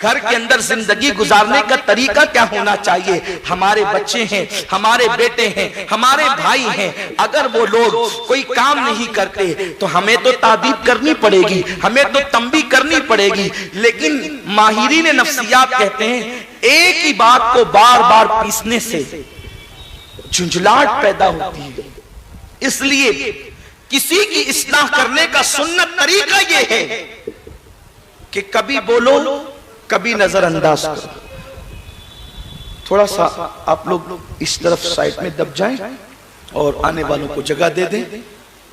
گھر کے اندر زندگی گزارنے کا طریقہ کیا ہونا چاہیے. ہمارے بچے ہیں, ہمارے بیٹے ہیں, ہمارے بھائی ہیں, اگر وہ لوگ کوئی کام نہیں کرتے تو ہمیں تو تادیب کرنی پڑے گی, ہمیں تو تنبیہ کرنی پڑے گی. لیکن ماہرین نفسیات کہتے ہیں ایک ہی بات کو بار بار پیسنے سے جھنجھلاہٹ پیدا ہوتی ہے. اس لیے کسی کی اصلاح کرنے کا سنت طریقہ یہ ہے کہ کبھی بولو کبھی نظر انداز کرو. تھوڑا سا آپ لوگ اس طرف سائٹ میں دب جائیں اور آنے والوں کو جگہ دے دیں.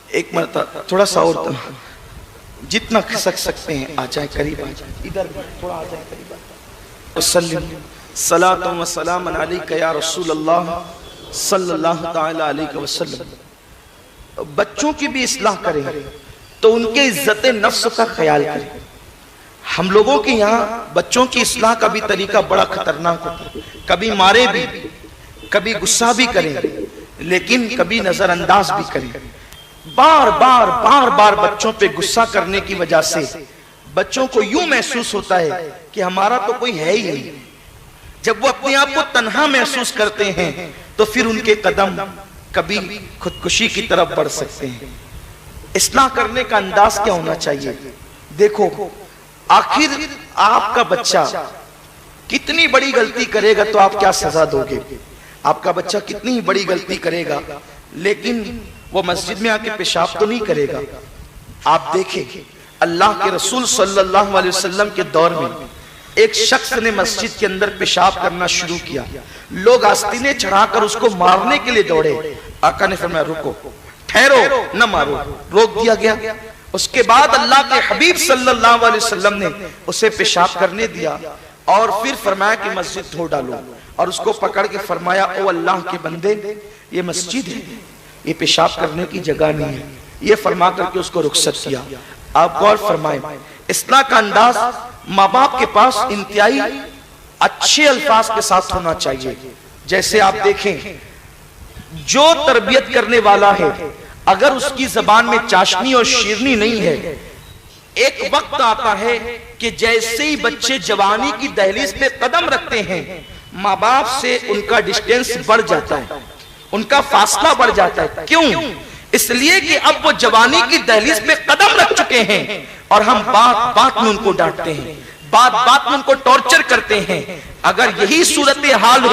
ایک مرتبہ تھوڑا سا اور جتنا کھسک سکتے ہیں آ جائیں, قریب آ جائیں, ادھر تھوڑا آ جائیں قریب. وسلم صلاۃ و سلام علیک یا رسول اللہ صلی اللہ تعالی علیہ وسلم. بچوں کی بھی اصلاح کریں تو ان کے عزت نفس کا خیال کریں. ہم لوگوں کے یہاں بچوں کی اصلاح کا بھی طریقہ بڑا خطرناک ہوتا ہے. کبھی مارے بھی, کبھی غصہ بھی کریں, لیکن کبھی نظر انداز بھی کریں. بار بار بچوں پہ غصہ کرنے کی وجہ سے بچوں کو یوں محسوس ہوتا ہے کہ ہمارا تو کوئی ہے ہی نہیں. جب وہ اپنے آپ کو تنہا محسوس کرتے ہیں تو پھر ان کے قدم کبھی خودکشی کی طرف بڑھ سکتے ہیں. اصلاح کرنے کا انداز کیا ہونا چاہیے؟ دیکھو, آخر آپ کا بچہ کتنی بڑی غلطی کرے گا تو آپ کیا سزا دو گے؟ آپ کا بچہ کتنی بڑی غلطی کرے گا لیکن وہ مسجد میں آ کے پیشاب تو نہیں کرے گا. آپ دیکھیں اللہ کے رسول صلی اللہ علیہ وسلم کے دور میں ایک شخص نے مسجد کے اندر پیشاب کرنا شروع کیا. لوگ آستینیں چڑھا کر اس کو مارنے کے لیے دوڑے. آقا نے فرمایا رکو, ٹھہرو, نہ مارو. روک دیا گیا. اس کے بعد اللہ کے حبیب صلی اللہ علیہ وسلم نے اسے پیشاب کرنے دیا اور پھر فرمایا کہ مسجد دھو ڈالو, اور اس کو پکڑ کے فرمایا او اللہ کے بندے, یہ مسجد ہے, یہ پیشاب کرنے کی جگہ نہیں ہے. یہ فرما کر کے اس کو رخصت کیا. آپ غور فرمائیں, اصلاح کا انداز ماں باپ کے پاس انتہائی اچھے الفاظ کے ساتھ ہونا چاہیے. جیسے آپ دیکھیں جو تربیت کرنے والا ہے اگر اس کی زبان میں چاشنی اور شیرنی نہیں ہے, ایک وقت آتا ہے کہ جیسے ہی بچے جوانی کی دہلیز پہ قدم رکھتے ہیں ماں باپ سے ان کا ڈسٹینس بڑھ جاتا ہے, ان کا فاصلہ بڑھ جاتا ہے. کیوں؟ اس لیے کہ اب وہ جوانی کی دہلیز پہ قدم رکھ چکے ہیں اور ہم بات بات میں ان کو ڈانٹتے ہیں, بات بات میں ان کو ٹارچر کرتے ہیں. اگر یہی صورتحال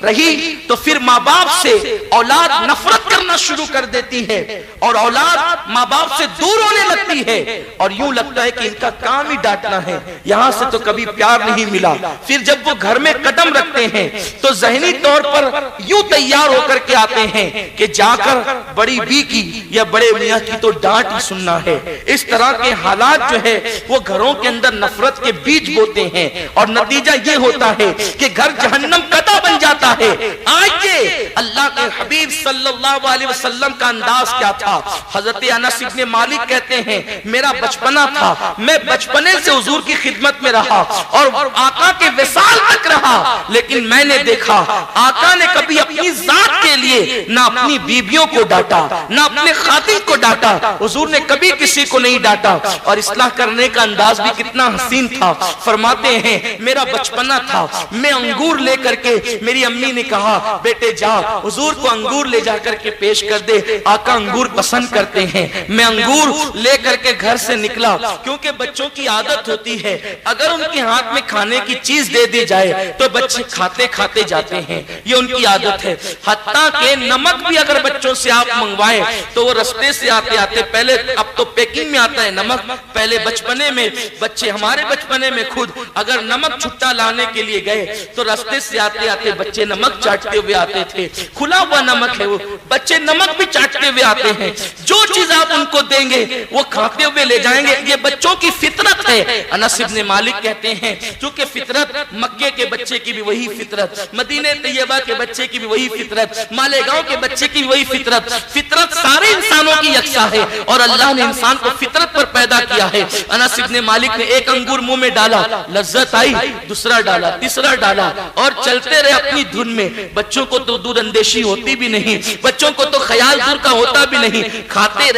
رہی تو پھر ماں باپ سے اولاد نفرت کرنا شروع کر دیتی ہے اور اولاد ماں باپ سے دور ہونے لگتی ہے اور یوں لگتا ہے کہ ان کا کام ہی ڈانٹنا ہے, یہاں سے تو کبھی پیار نہیں ملا. پھر جب وہ گھر میں قدم رکھتے ہیں تو ذہنی طور پر یوں تیار ہو کر کے آتے ہیں کہ جا کر بڑی بی کی یا بڑے میاں کی تو ڈانٹ ہی سننا ہے. اس طرح کے حالات جو ہے وہ گھروں کے اندر نفرت کے بیج بوتے ہیں اور نتیجہ یہ ہوتا ہے کہ گھر جہنم قطع بن جاتا ہے. آئیے اللہ کے حبیب صلی اللہ علیہ وسلم کا انداز کیا تھا. حضرت انس ابن مالک کہتے ہیں میرا بچپنا تھا, میں بچپنے سے حضور کی خدمت میں رہا اور آقا کے وصال تک رہا, لیکن میں نے دیکھا آقا نے کبھی اپنی ذات کے لیے نہ اپنی بیویوں کو ڈانٹا نہ اپنے خادم کو ڈانٹا. حضور نے کبھی کسی کو نہیں ڈانٹا اور اصلاح کرنے کا انداز بھی کتنا حسین تھا. فرماتے ہیں میرا بچپنا تھا, میں انگور لے کر کے, میری امی نے کہا بیٹے جا حضور کو انگور لے جا کر کے پیش کر دے, آقا انگور پسند کرتے ہیں. میں انگور لے کر کے گھر سے نکلا, کیونکہ بچوں کی عادت ہوتی ہے اگر ان کے ہاتھ میں کھانے کی چیز دے دی جائے تو بچے کھاتے کھاتے جاتے ہیں, یہ ان کی عادت ہے. حتیٰ کہ نمک بھی اگر بچوں سے آپ منگوائیں تو وہ رستے سے آتے آتے, پہلے اب تو پیکنگ میں آتا ہے نمک, پہلے بچپنے میں بچے, ہمارے بچپنے میں خود اگر نمک چھٹا لانے کے لیے گئے تو راستے سے آتے آتے بچے نمک چاٹتے ہوئے آتے تھے. کھلا ہوا نمک ہے, وہ بچے نمک بھی چاٹتے ہوئے آتے ہیں. جو چیز آپ ان کو دیں گے وہ کھاتے ہوئے لے جائیں گے, یہ بچوں کی فطرت ہے. انس ابن مالک کہتے ہیں چونکہ فطرت مکے کے بچے کی بھی وہی فطرت, مدینہ طیبہ کے بچے کی بھی وہی فطرت, مالیگاؤں کے بچے کی بھی وہی فطرت. فطرت سارے انسانوں کی یکساں ہے اور اللہ نے انسان کو فطرت پر پیدا کیا ہے. انس ابن مالک نے ایک انگور منہ میں ڈالا, لذت آئی, دوسرا ڈالا, تیسرا منترا ڈالا اور چلتے رہے اپنی دھن میں. بچوں کو تو دور اندیشی ہوتی بھی نہیں, بچوں کو تو خیال دور کا ہوتا بھی نہیں. کھاتے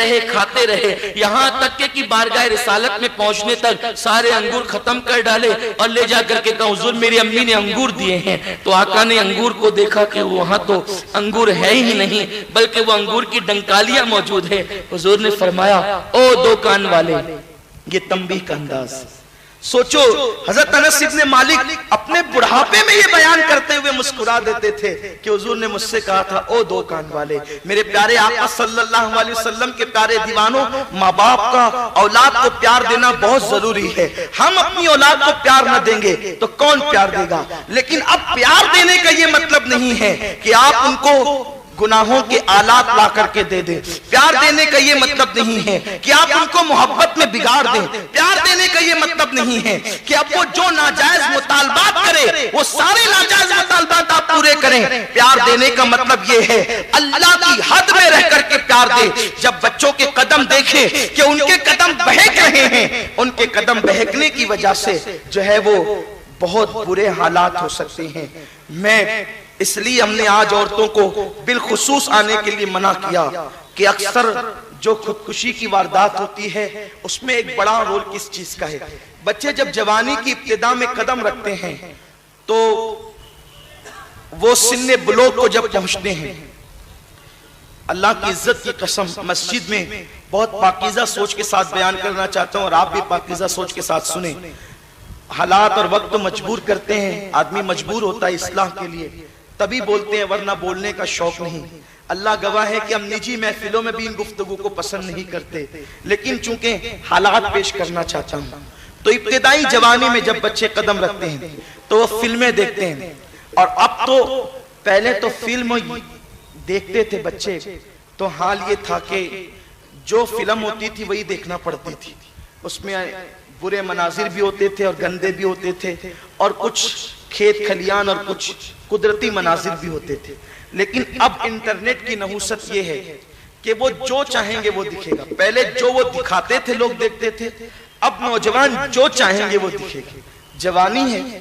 رہے یہاں تک کہ بارگاہ رسالت میں پہنچنے تک سارے انگور ختم کر ڈالے اور لے جا کر کے کہا حضور میری امی نے انگور دیے ہیں. تو آقا نے انگور کو دیکھا کہ وہاں تو انگور ہے ہی نہیں بلکہ وہ انگور کی ڈنکالیاں موجود ہے. حضور نے فرمایا او دو کان والے, یہ تنبیہ کا انداز. سوچو حضرت انس ابن مالک اپنے بڑھاپے میں یہ بیان کرتے ہوئے مسکرا دیتے تھے کہ حضور نے مجھ سے کہا تھا او دو کان والے. میرے پیارے آقا صلی اللہ علیہ وسلم کے پیارے دیوانوں, ماں باپ کا اولاد کو پیار دینا بہت ضروری ہے. ہم اپنی اولاد کو پیار نہ دیں گے تو کون پیار دے گا؟ لیکن اب پیار دینے کا یہ مطلب نہیں ہے کہ آپ ان کو گناہوں کے آلات لا کر کے دے دیں. پیار دینے کا یہ مطلب نہیں ہے کہ آپ ان کو محبت میں بگاڑ دیں. پیار دینے کا یہ مطلب نہیں ہے کہ اب وہ جو ناجائز مطالبات کرے وہ سارے ناجائز مطالبات آپ پورے کریں. پیار دینے کا مطلب یہ ہے اللہ کی حد میں رہ کر کے پیار دے. جب بچوں کے قدم دیکھیں کہ ان کے قدم بہک رہے ہیں, ان کے قدم بہکنے کی وجہ سے جو ہے وہ بہت برے حالات ہو سکتے ہیں. میں اس لیے ہم نے آج عورتوں کو بالخصوص آنے کے لیے منع کیا کہ اکثر جو خودکشی کی واردات ہوتی ہے اس میں ایک بڑا رول کس چیز کا ہے. بچے جب جوانی کی ابتدا میں قدم رکھتے ہیں تو وہ سن بلوغ کو جب پہنچتے ہیں, اللہ کی عزت کی قسم مسجد میں بہت پاکیزہ سوچ کے ساتھ بیان کرنا چاہتا ہوں اور آپ بھی پاکیزہ سوچ کے ساتھ سنیں. حالات اور وقت مجبور کرتے ہیں, آدمی مجبور ہوتا ہے اصلاح کے لیے تبھی بولتے ہیں ورنہ بولنے کا شوق نہیں. اللہ گواہ ہے کہ ہم نجی محفلوں میں بھی ان گفتگو کو پسند نہیں کرتے, لیکن چونکہ حالات پیش کرنا چاہتا ہوں. تو ابتدائی جوانی میں جب بچے قدم رکھتے ہیں تو وہ فلمیں دیکھتے ہیں, اور اب تو پہلے تو فلم دیکھتے تھے بچے تو حال یہ تھا کہ جو فلم ہوتی تھی وہی دیکھنا پڑتی تھی. اس میں برے مناظر بھی ہوتے تھے اور گندے بھی ہوتے تھے اور کچھ کھیت کھلیان اور کچھ قدرتی مناظر بھی ہوتے تھے. لیکن اب انٹرنیٹ کی نحوست یہ ہے کہ وہ جو چاہیں گے وہ دکھے گا. پہلے جو وہ دکھاتے تھے لوگ دیکھتے تھے, اب نوجوان جو چاہیں گے وہ دکھے گا. جوانی ہے,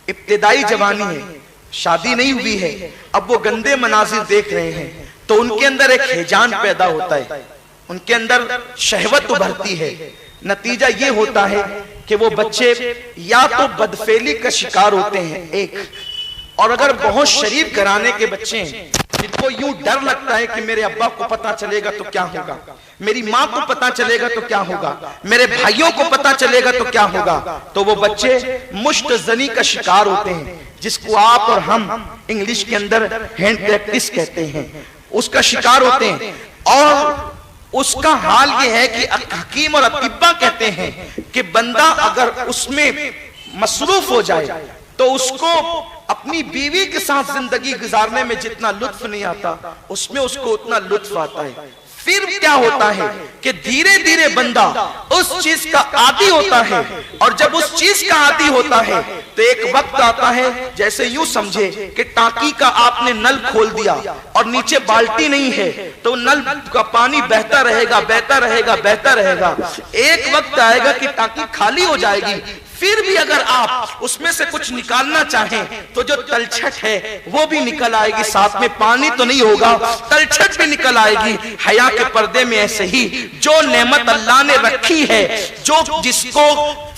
ابتدائی جوانی ہے, شادی نہیں ہوئی ہے, اب وہ گندے مناظر دیکھ رہے ہیں تو ان کے اندر ایک ہیجان پیدا ہوتا ہے, ان کے اندر شہوت ابھرتی ہے. نتیجہ یہ ہوتا ہے کہ وہ بچے یا تو بدفعلی کا شکار ہوتے ہیں ایک, اور اگر بہت شریف گھرانے کے بچے ہیں جن کو یوں ڈر لگتا ہے کہ میرے ابا کو پتا چلے گا تو کیا ہوگا, میری ماں کو پتا چلے گا تو کیا ہوگا, میرے بھائیوں کو پتا چلے گا تو کیا ہوگا, تو وہ بچے مشت زنی کا شکار ہوتے ہیں جس کو آپ اور ہم انگلش کے اندر ہینڈ پریکٹس کہتے ہیں, اس کا شکار ہوتے ہیں. اور اس کا حال یہ ہے کہ حکیم اور اطباء کہتے ہیں کہ بندہ اگر اس میں مصروف ہو جائے تو اس کو اپنی بیوی کے ساتھ زندگی گزارنے میں جتنا لطف نہیں آتا اس میں اس کو اتنا لطف آتا ہے. پھر کیا ہوتا ہے کہ دھیرے دھیرے بندہ اس چیز کا عادی ہوتا ہے, اور جب اس چیز کا عادی ہوتا ہے تو ایک وقت آتا ہے جیسے یوں سمجھے کہ ٹانکی کا آپ نے نل کھول دیا اور نیچے بالٹی نہیں ہے تو نل کا پانی بہتا رہے گا بہتا رہے گا بہتا رہے گا. ایک وقت آئے گا کہ ٹانکی خالی ہو جائے گی, پھر بھی اگر آپ اس میں سے کچھ نکالنا چاہیں تو جو تلچھٹ ہے وہ بھی نکل آئے گی, ساتھ میں پانی تو نہیں ہوگا, تلچھٹ بھی نکل آئے گی. حیا کے پردے میں ایسے ہی جو نعمت اللہ نے رکھی ہے, جو جس کو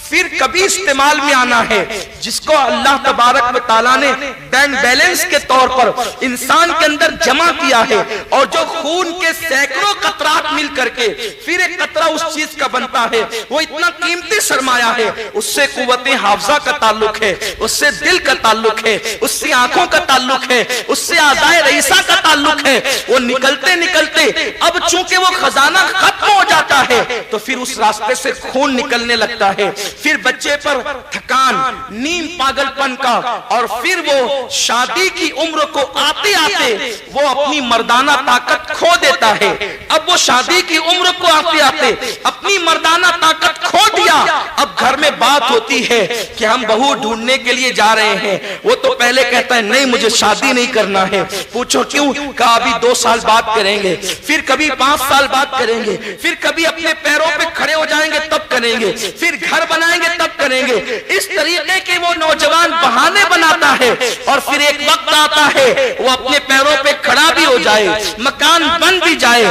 پھر کبھی استعمال میں آنا ہے, جس کو اللہ تبارک و تعالیٰ نے بینک بیلنس کے طور پر انسان کے اندر جمع کیا ہے, اور جو خون کے سینکڑوں قطرات مل کر کے پھر ایک قطرہ اس چیز کا بنتا ہے, وہ اتنا قیمتی سرمایہ ہے. اس سے قوت حافظہ کا تعلق ہے, اس سے دل کا تعلق ہے, اس سے آنکھوں کا تعلق ہے, اس سے اعضائے رئیسہ کا تعلق ہے. وہ نکلتے نکلتے اب چونکہ وہ خزانہ ختم ہو جاتا ہے تو پھر اس راستے سے خون نکلنے لگتا ہے. پھر بچے پر تھکان, نیم پاگل پن کا, اور پھر وہ شادی کی عمر کو آتے آتے وہ اپنی مردانہ طاقت کھو دیتا ہے. اب وہ شادی کی عمر کو آتے آتے اپنی مردانہ طاقت کھو دیا. اب گھر میں بات ہوتی ہے کہ ہم بہو ڈھونڈنے کے لیے جا رہے ہیں, وہ تو پہلے کہتا ہے نہیں مجھے شادی نہیں کرنا ہے. پوچھو کیوں؟ کہا ابھی 2 سال بعد کریں گے, پھر کبھی 5 سال بعد کریں گے, پھر کبھی اپنے پیروں پہ کھڑے ہو جائیں گے تب کریں گے, پھر گھر بنائیں گے تب کریں گے. اس طریقے کے وہ نوجوان بہانے بناتا ہے اور پھر ایک وقت آتا ہے وہ اپنے پیروں پہ کھڑا بھی ہو جائے, مکان بن بھی جائے,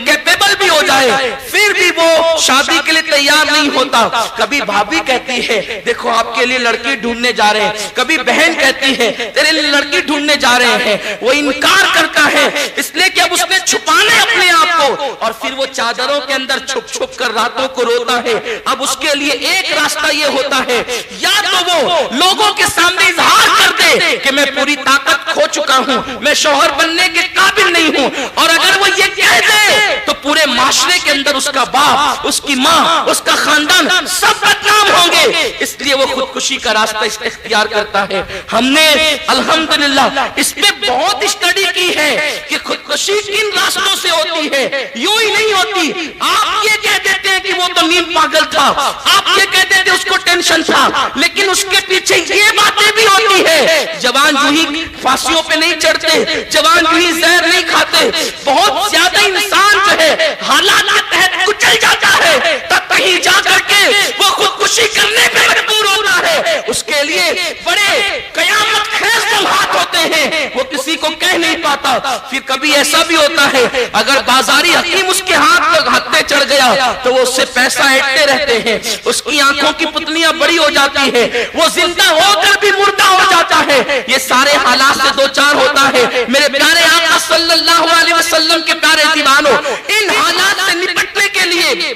کیپیبل بھی ہو جائے, پھر بھی وہ شادی کے لیے تیار نہیں ہوتا. کبھی بھابھی کہتی ہے دیکھو آپ کے لیے لڑکی ڈھونڈنے جا رہے ہیں, کبھی بہن کہتی ہے تیرے لیے لڑکی ڈھونڈنے جا رہے ہیں. وہ انکار کرتا ہے اس لیے کہ اب اس نے چھپانے اپنے آپ کو, اور پھر وہ چادروں کے اندر چھپ چھپ کر راتوں کو روتا ہے. اب اس کے لیے ایک راستہ یہ ہوتا ہے یا تو وہ لوگوں کے سامنے اظہار کر دے کہ میں پوری طاقت کھو چکا ہوں, میں شوہر بننے کے قابل نہیں ہوں, اور اگر وہ یہ کہہ دے تو پورے معاشرے کے اندر اس کا باپ, اس کی ماں, اس کا خاندان سب بدنام ہوں گے. اس لیے وہ خودکشی کا راستہ اختیار کرتا ہے. ہم نے الحمدللہ اس پہ بہت اسٹڈی کی ہے کہ خودکشی کن راستوں سے ہوتی ہے. یوں ہی نہیں ہوتی. آپ یہ کہہ دیتے ہیں کہ وہ تو نیند پاگل تھا, آپ یہ کہہ دیتے اس کو ٹینشن تھا, لیکن اس کے پیچھے یہ باتیں بھی ہوتی ہے. جوان جو ہی پھانسیوں پہ نہیں چڑھتے, جوان جو ہی زہر نہیں کھاتے. بہت زیادہ انسان جو ہے حالات کے تحت کچل جاتا ہے, تب کہیں جا کر کے وہ خودکشی کرنے پہ مجبور ہوتا ہے. اس کے لیے بڑے قیامت خیز لمحات ہوتے ہیں, وہ کسی کو کہہ نہیں پاتا. پھر کبھی ایسا بھی ہوتا ہے اگر بازاری حکیم اس کے ہاتھ پر ہتھے چڑھ گیا تو وہ اس سے پیسہ ایٹتے رہتے ہیں, اس کی آنکھوں کی پتلیاں بڑی ہو جاتی ہیں, وہ زندہ ہو کر بھی مردہ ہو جاتا ہے. یہ سارے حالات سے دو چار ہوتا ہے. میرے پیارے آقا صلی اللہ علیہ وسلم کے پیارے دیوانوں, ان حالات سے نپٹنے کے لیے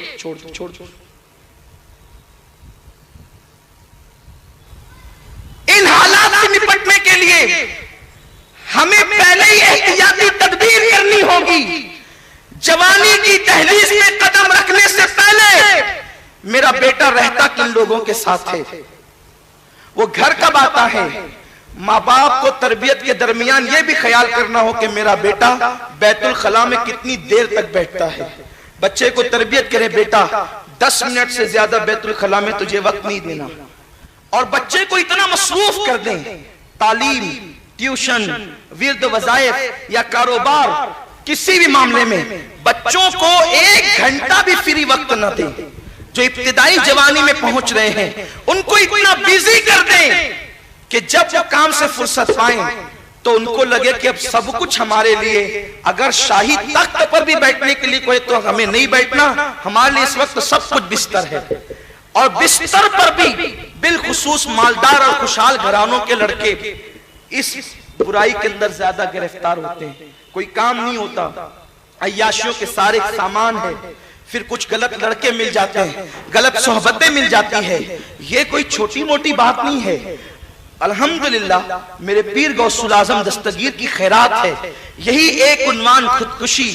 ان حالات سے نپٹنے کے لیے ہمیں پہلے ہی احتیاطی تدبیر کرنی ہوگی. جوانی کی دہلیز میں قدم رکھنے سے پہلے میرا بیٹا رہتا کن لوگوں کے ساتھ ہے, وہ گھر کب آتا ہے. ماں باپ کو تربیت کے درمیان یہ بھی خیال کرنا ہو کہ میرا بیٹا بیت الخلاء میں کتنی دیر تک بیٹھتا ہے. بچے کو تربیت کرے بیٹا 10 منٹ سے زیادہ بیت الخلاء میں تجھے وقت نہیں دینا, اور بچے کو اتنا مصروف کر دیں تعلیم, ٹیوشن, ورد وظائف یا کاروبار, کسی بھی معاملے میں بچوں کو 1 گھنٹہ بھی فری وقت نہ دیں. جو ابتدائی جوانی میں پہنچ رہے ہیں ان کو اتنا بیزی کر دیں کہ جب وہ کام سے فرصت پائیں تو ان کو لگے کہ اب سب کچھ ہمارے لیے, اگر شاہی تخت پر بھی بیٹھنے کے لیے کوئی تو ہمیں نہیں بیٹھنا, ہمارے لیے اس وقت سب کچھ بستر ہے. اور بستر پر بھی بالخصوص مالدار اور خوشحال گھرانوں کے لڑکے اس برائی کے اندر زیادہ گرفتار ہوتے ہیں. کوئی کام نہیں ہوتا, عیاشیوں کے سارے سامان ہے, پھر کچھ غلط لڑکے مل جاتے ہیں, غلط صحبتیں مل جاتی ہیں. یہ کوئی چھوٹی موٹی بات نہیں ہے. الحمدللہ میرے پیر غوث الاعظم دستگیر کی خیرات ہے. یہی ایک عنوان خودکشی,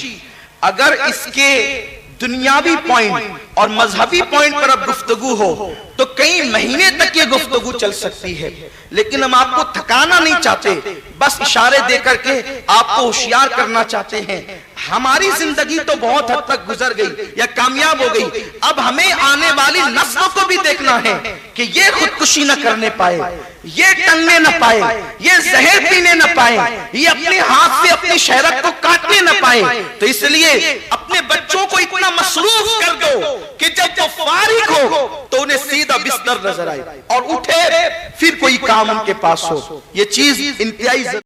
اگر اس کے دنیاوی پوائنٹ اور مذہبی پوائنٹ پر اب گفتگو ہو تو کئی مہینے تک یہ گفتگو چل سکتی ہے, لیکن ہم آپ کو تھکانا نہیں چاہتے, بس اشارے دے کر کے آپ کو ہوشیار کرنا چاہتے ہیں. ہماری زندگی تو بہت حد تک گزر گئی یا کامیاب ہو گئی, اب ہمیں آنے والی نسلوں کو بھی دیکھنا ہے کہ یہ خودکشی نہ کرنے پائے, یہ ٹنگنے نہ پائے, یہ زہر پینے نہ پائے, یہ اپنے ہاتھ سے اپنی شہرت کو کاٹنے نہ پائے. تو اس لیے اپنے بچوں کو اتنا مصروف کر دو کہ جب وہ فارغ ہو تو انہیں سیدھا بستر نظر آئے اور اٹھے, پھر کوئی کام ان کے پاس ہو. یہ چیز انتہائی